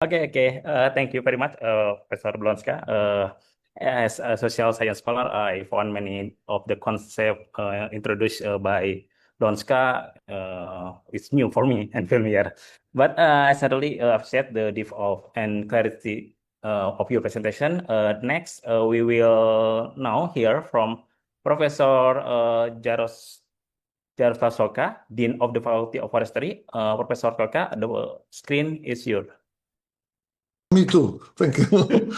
Okay. Thank you very much, Professor Blonska. As a social science scholar, I found many of the concepts introduced by Blonska is new for me and familiar. But I certainly appreciate the depth of and clarity of your presentation. Next, we will now hear from Professor Jaroslav Soka, Dean of the Faculty of Forestry. Professor Soka, the screen is yours. Me too. Thank you.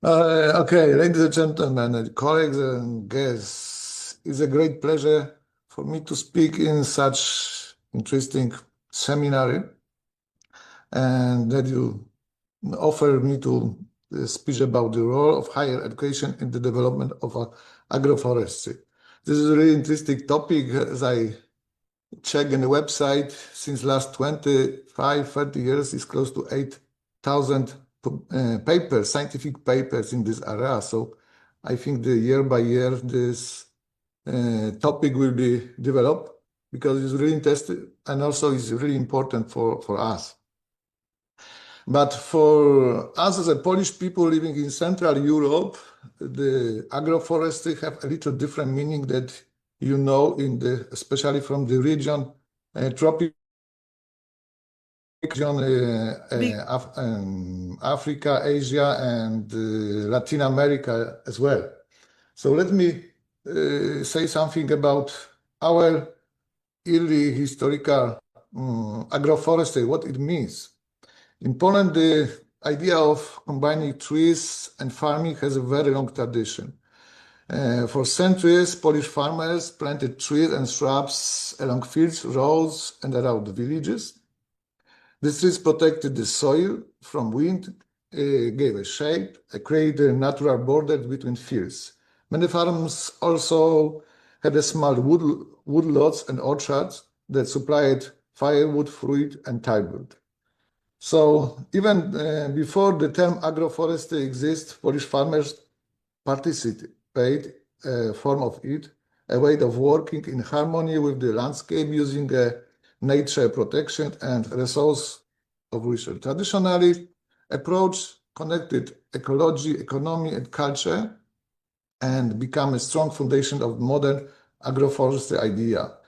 Okay, ladies and gentlemen, colleagues and guests, it's a great pleasure for me to speak in such interesting seminar and that you offer me to speak about the role of higher education in the development of agroforestry. This is a really interesting topic as I check in the website since last 25, 30 years is close to 8,000 papers, scientific papers in this area. So I think the year by year this topic will be developed because it's really interesting and also it's really important for us. But for us as a Polish people living in Central Europe, the agroforestry have a little different meaning that you know, especially from the region, tropical region, Africa, Asia, and Latin America as well. So let me say something about our early historical agroforestry, what it means. In Poland, the idea of combining trees and farming has a very long tradition. For centuries, Polish farmers planted trees and shrubs along fields, roads, and around villages. These trees protected the soil from wind, gave a shape, created a natural border between fields. Many farms also had a small woodlots and orchards that supplied firewood, fruit, and timber. So even before the term agroforestry exists, Polish farmers participate a form of it, a way of working in harmony with the landscape using nature protection and resource of research. Traditionally, approach connected ecology, economy, and culture and become a strong foundation of modern agroforestry idea.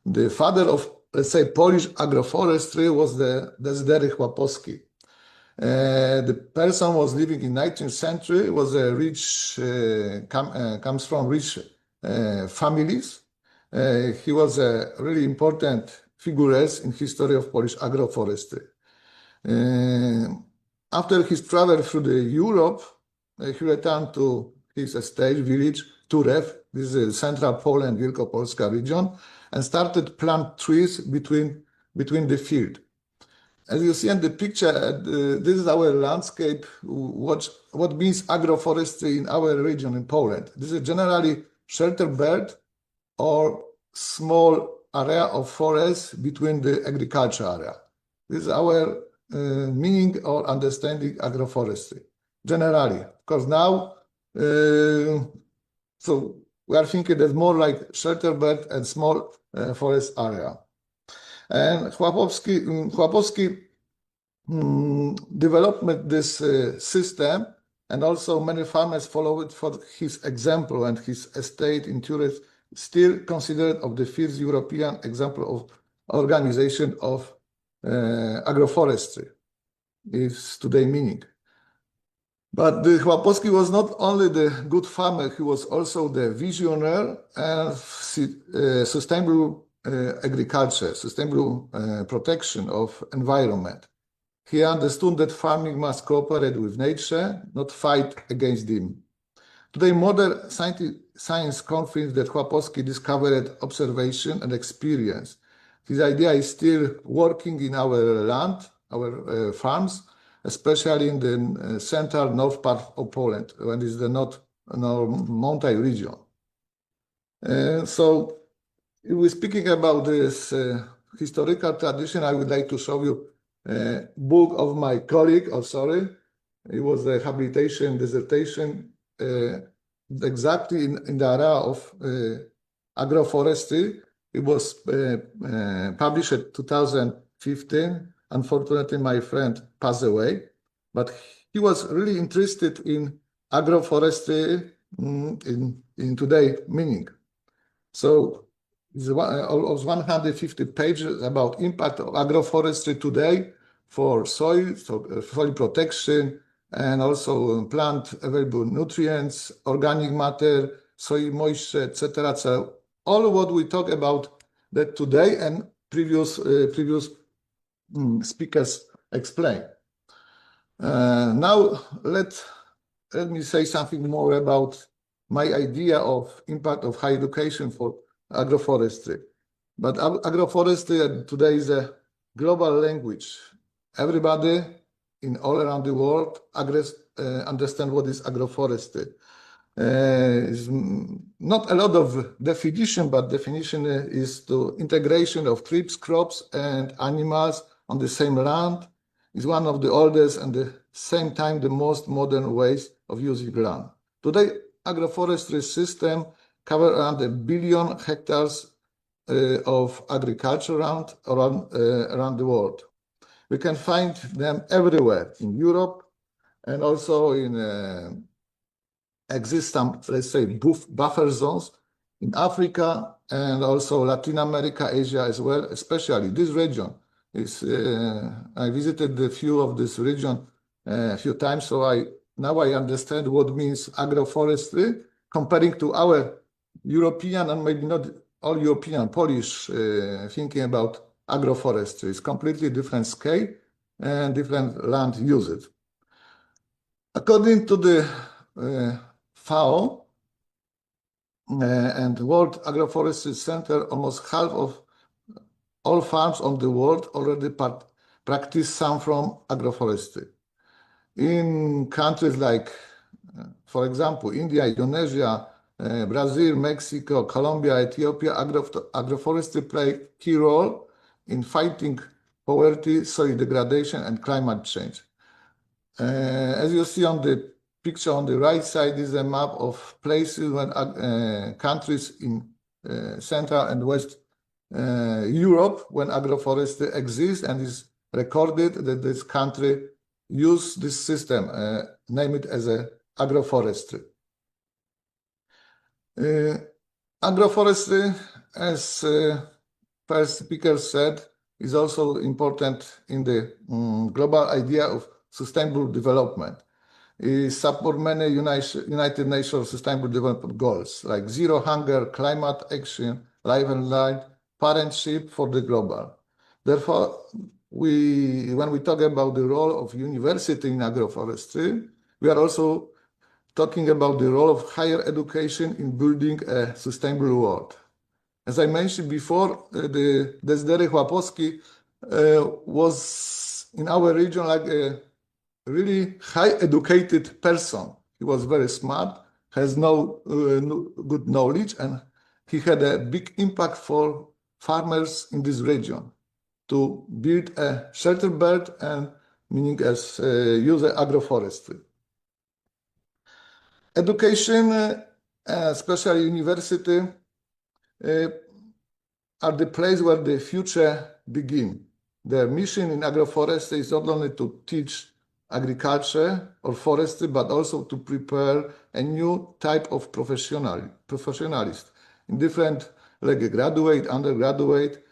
The father of, let's say, Polish agroforestry was the Dezydery Chłopowski. The person was living in 19th century, was a rich, comes from rich families. He was a really important figure in history of Polish agroforestry. After his travel through the Europe, he returned to his estate village, Turew, this is central Poland, Wielkopolska region, and started plant trees between the field. As you see in the picture, this is our landscape, what means agroforestry in our region in Poland. This is generally sheltered belt or small area of forest between the agriculture area. This is our meaning or understanding agroforestry, generally. Because now, so we are thinking that more like shelter belt and small forest area. And Chłopowski developed this system, and also many farmers followed for his example, and his estate in Turew still considered of the first European example of organization of agroforestry, is today meaning. But the Chłopowski was not only the good farmer, he was also the visionary and sustainable agriculture, sustainable protection of environment. He understood that farming must cooperate with nature, not fight against them. Today, modern science confirms that Chłopowski discovered observation and experience. This idea is still working in our land, our farms, especially in the central north part of Poland, when it's the north mountain region. So, if we're speaking about this historical tradition, I would like to show you a book of my colleague, it was a habilitation dissertation exactly in the area of agroforestry. It was published in 2015 Unfortunately, my friend passed away, but he was really interested in agroforestry in today meaning. So it's almost 150 pages about impact of agroforestry today for soil, soil protection, and also plant available nutrients, organic matter, soil moisture, etc. So all what we talk about that today and previous speakers explain. Now let me say something more about my idea of impact of higher education for agroforestry. But agroforestry today is a global language. Everybody in all around the world understand what is agroforestry. Not a lot of definition, but definition is the integration of trees, crops, and animals on the same land. Is one of the oldest and at the same time the most modern ways of using land. Today, agroforestry system cover around 1 billion hectares of agriculture around the world. We can find them everywhere in Europe and also in exist some, let's say, buffer zones in Africa and also Latin America, Asia as well, especially this region. I visited a few of this region a few times, so now I understand what means agroforestry comparing to our European and maybe not all European, Polish thinking about agroforestry. It's completely different scale and different land usage. According to the FAO and World Agroforestry Center, almost half of all farms on the world already practice some from agroforestry. In countries like, for example, India, Indonesia, Brazil, Mexico, Colombia, Ethiopia, agroforestry play a key role in fighting poverty, soil degradation, and climate change. As you see on the picture on the right side is a map of places when countries in Central and West Europe when agroforestry exists and is recorded that this country use this system, name it as a agroforestry. Agroforestry, as first speaker said, is also important in the global idea of sustainable development. It support many United Nations Sustainable Development Goals like zero hunger, climate action, life and life, partnership for the global. Therefore, when we talk about the role of university in agroforestry, we are also talking about the role of higher education in building a sustainable world. As I mentioned before, the Dezydery Chłapowski was in our region like a really high educated person. He was very smart, has good knowledge, and he had a big impact for farmers in this region to build a shelter belt and meaning as use agroforestry. Education, especially university, are the place where the future begin. Their mission in agroforestry is not only to teach agriculture or forestry, but also to prepare a new type of professionalist in different, like a graduate, undergraduate,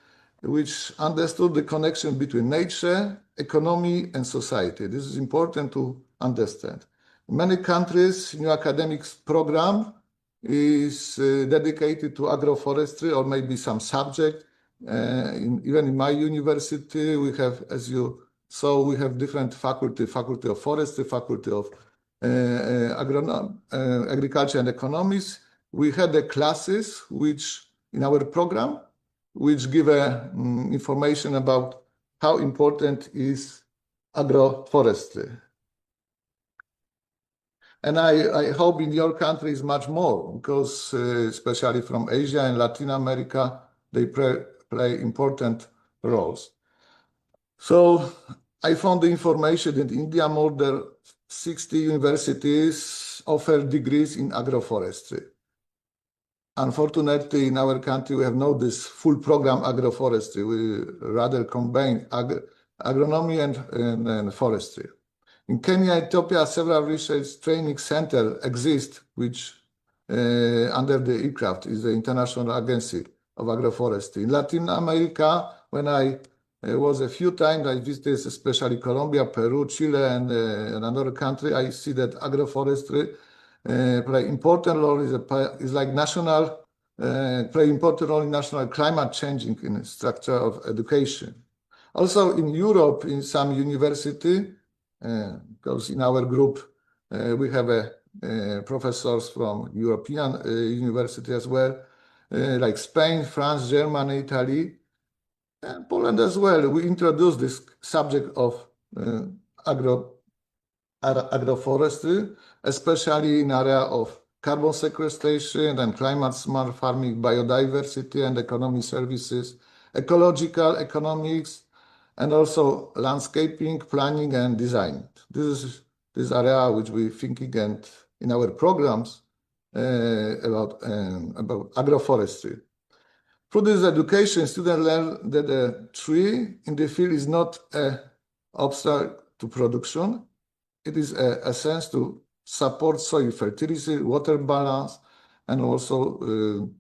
which understood the connection between nature, economy, and society. This is important to understand. In many countries, new academic program is dedicated to agroforestry or maybe some subject. Even in my university, we have, as you saw, we have different faculty of forestry, faculty of agriculture and economics. We had the classes which in our program, which give information about how important is agroforestry. And I hope in your country is much more because especially from Asia and Latin America, they play important roles. So I found the information in India, more than 60 universities offer degrees in agroforestry. Unfortunately, in our country, we have not this full program agroforestry. We rather combine agronomy and forestry. In Kenya, Ethiopia, several research training centers exist, which under the ICRAFT is the International Agency of Agroforestry. In Latin America, when I was a few times, I visited especially Colombia, Peru, Chile, and another country, I see that agroforestry play important role is like national, play important role in national climate changing in the structure of education. Also in Europe, in some university, because in our group, we have professors from European university as well, like Spain, France, Germany, Italy, and Poland as well. We introduced this subject of agroforestry, especially in area of carbon sequestration and climate smart farming, biodiversity and economy services, ecological economics, and also landscaping, planning, and design. This area which we thinking and in our programs about agroforestry. Through this education, students learn that a tree in the field is not an obstacle to production. It is a sense to support soil fertility, water balance, and also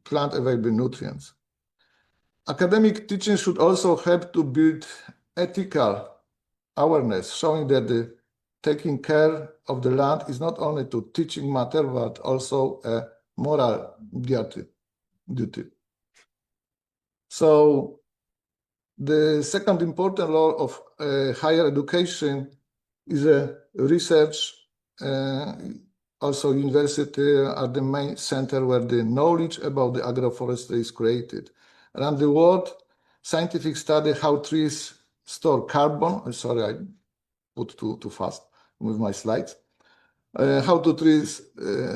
plant available nutrients. Academic teaching should also help to build ethical awareness, showing that taking care of the land is not only to teaching matter, but also a moral duty. So the second important role of higher education is a research. Also, university are the main center where the knowledge about the agroforestry is created. Around the world, scientific study how trees store carbon. Sorry, I put too fast with my slides. How do trees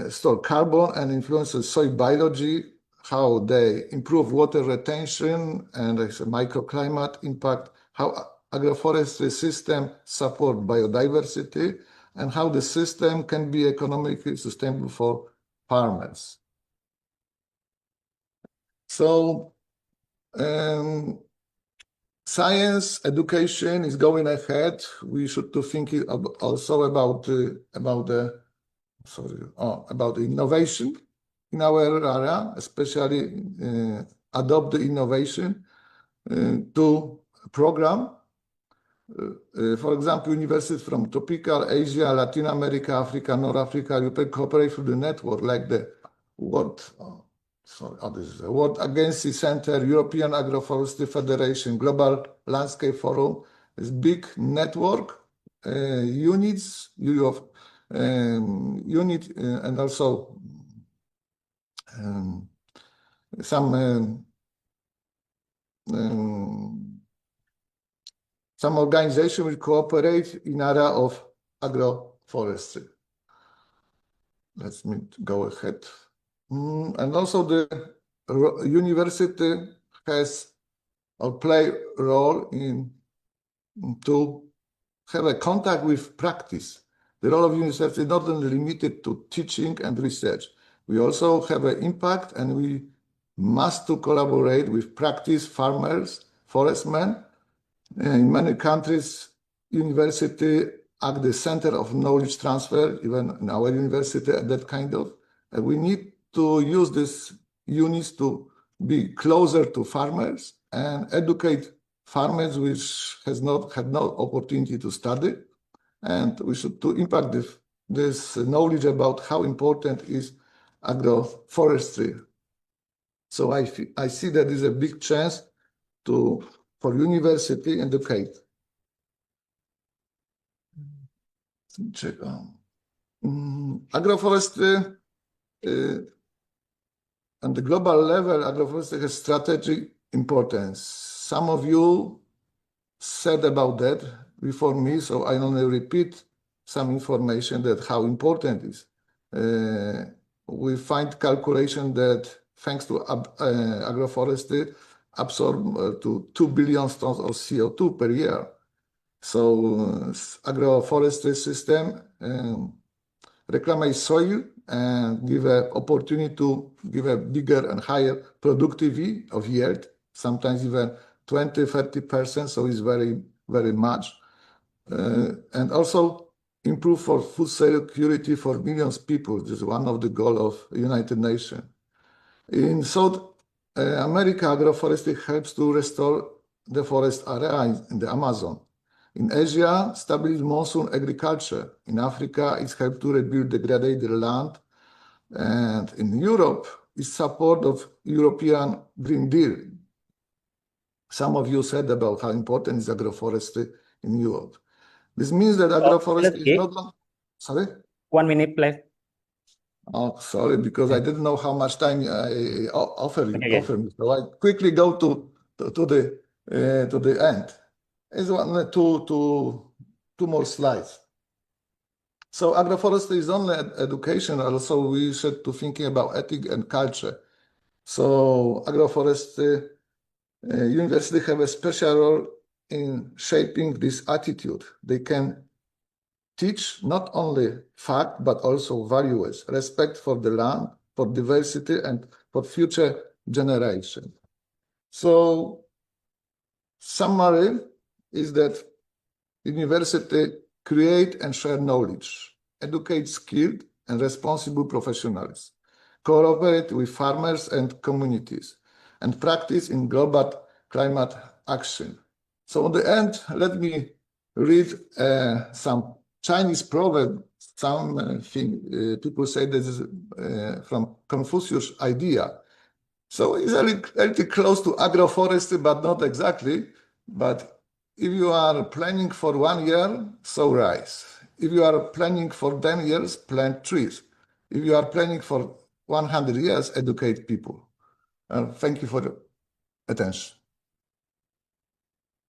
store carbon and influence the soil biology, how they improve water retention and microclimate impact, how agroforestry system support biodiversity, and how the system can be economically sustainable for farmers. So science education is going ahead. We should to think also about innovation in our area, especially adopt the innovation to program. For example, universities from tropical Asia, Latin America, Africa, North Africa, Europe cooperate through the network like the World Agency Center, European Agroforestry Federation, Global Landscape Forum. This big network units, and also some organization will cooperate in area of agroforestry. Let me go ahead. And also the university has or play role in to have a contact with practice. The role of university is not only limited to teaching and research. We also have an impact, and we must to collaborate with practice farmers, forestmen. In many countries, university act the center of knowledge transfer, even in our university, that kind of. And we need to use these units to be closer to farmers and educate farmers which had no opportunity to study. And we should to impact this knowledge about how important is agroforestry. So I see that is a big chance for university educate. Agroforestry on the global level, agroforestry has strategic importance. Some of you said about that before me, so I only repeat some information that how important it is. We find calculation that thanks to agroforestry, absorb to 2 billion tons of CO2 per year. So agroforestry system reclaim soil and give an opportunity to give a bigger and higher productivity of yield, sometimes even 20-30%. So it's very, very much. And also improve for food security for millions of people. This is one of the goals of United Nations. In South America, agroforestry helps to restore the forest area in the Amazon. In Asia, stabilize monsoon agriculture. In Africa, it helps to rebuild degraded land. And in Europe, it's support of European Green Deal. Some of you said about how important is agroforestry in Europe. This means that agroforestry is not... Sorry? 1 minute, please. Oh, sorry, because I didn't know how much time I offer me. So I quickly go to the end. It's two more slides. So agroforestry is only education. Also, we should to thinking about ethics and culture. So agroforestry university have a special role in shaping this attitude. They can teach not only fact, but also values, respect for the land, for diversity, and for future generation. So summary is that university create and share knowledge, educate skilled and responsible professionals, cooperate with farmers and communities, and practice in global climate action. So at the end, let me read some Chinese proverb. Some people say this is from Confucius' idea. So it's a little close to agroforestry, but not exactly. But if you are planning for 1 year, sow rice. If you are planning for 10 years, plant trees. If you are planning for 100 years, educate people. Thank you for the attention.